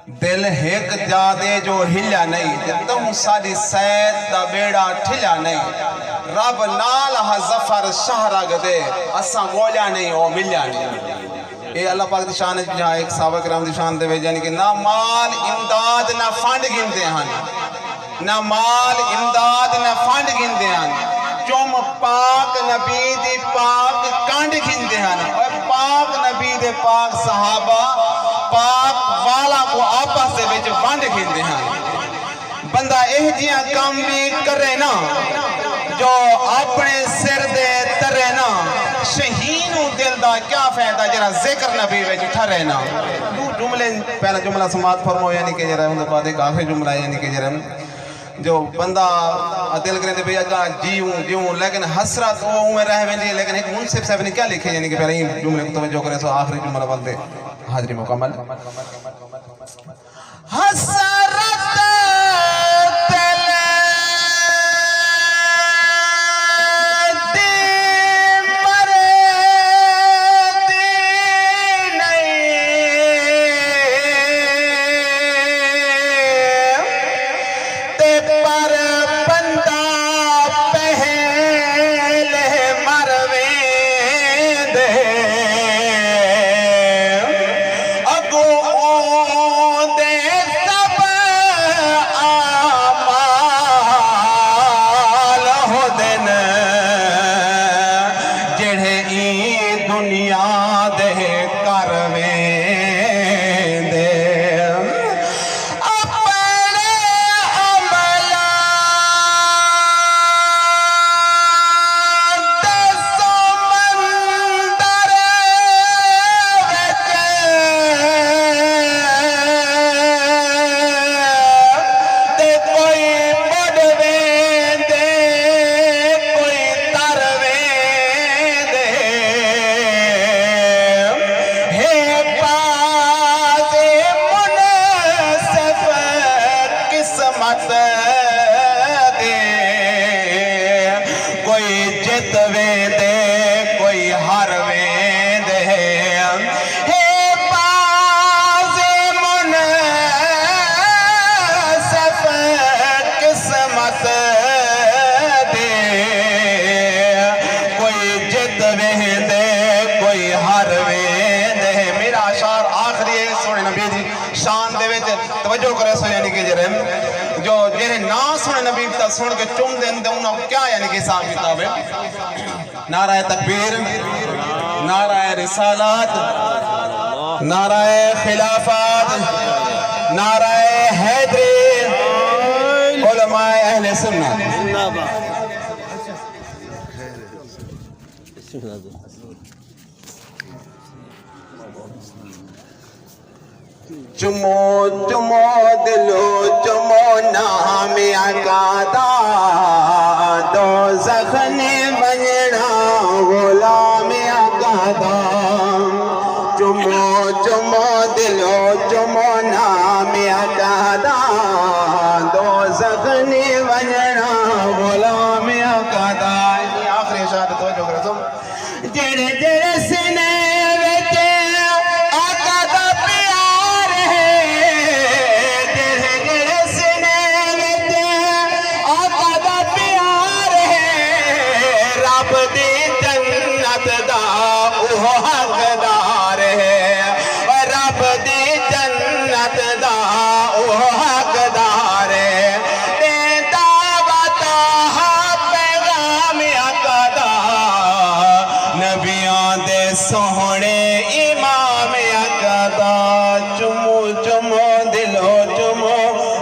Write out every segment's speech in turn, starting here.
दिल एक जादे जो हिल्या नहीं तुम सारी सैद दा बेड़ा ठिल्या नहीं रब नाल हा जफर शहरा गदे असा मोलिया नहीं ओ मिलिया नहीं। ये अल्लाह पाक दी शान है जहाँ एक साहबा किराम दी शान दे यानी कि ना माल इमदाद ना फंड गिनते हैं ना माल इमदाद ना फंड गिनते हैं चुम पाक नबी दी पाक कंड गिनते हैं और पाक नबी दे पाक सहाबा पाक वाला को आपस दे विच वंड खिंदे हैं। बंदा एह जिया काम भी करे ना जो अपने सिर दे तरे ना शहीन दिल दा क्या फायदा जरा जिक्र नबी विच ठरे ना। दो जुमले पहला जुमला समात फरमाओ यानी कि जरा उनके बाद एक आखिरी जुमला यानी कि जरा जो बंदा दिल करे भैया का जीऊं जीऊं लेकिन हसरत वो उम्र रह वेंदी लेकिन एक मुंसिफ साहब ने क्या लिखे यानी कि पहले ही जुमले को तवज्जो करें सो आखिरी जुमला बोलते हाजिरी मुकम्मल। हसरत जो जेरे ना सुने नबी ता सुन के चुम देन दे उन्होंने क्या यानी कि हिसाब किताब है। नाराए तकबीर नाराए रिसालत नाराए खिलाफत नाराए हैदरी उलमाए अहले सुन्नत। चुमो चुमो दिलो चुमो नाम अकादा दो जखने बजना गुलाम अकादा। चुमो चुमो दिलो चुमो नाम अकादा दो जखने बजना गुलाम अकादा। आखिरी शहादत हो जो कर तुम जेड़े जेड़े सिने सोहने इमाम अकदा। चुमो चुमो दिलो चुमो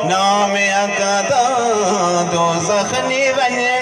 नाम अकदा दो जखनी बने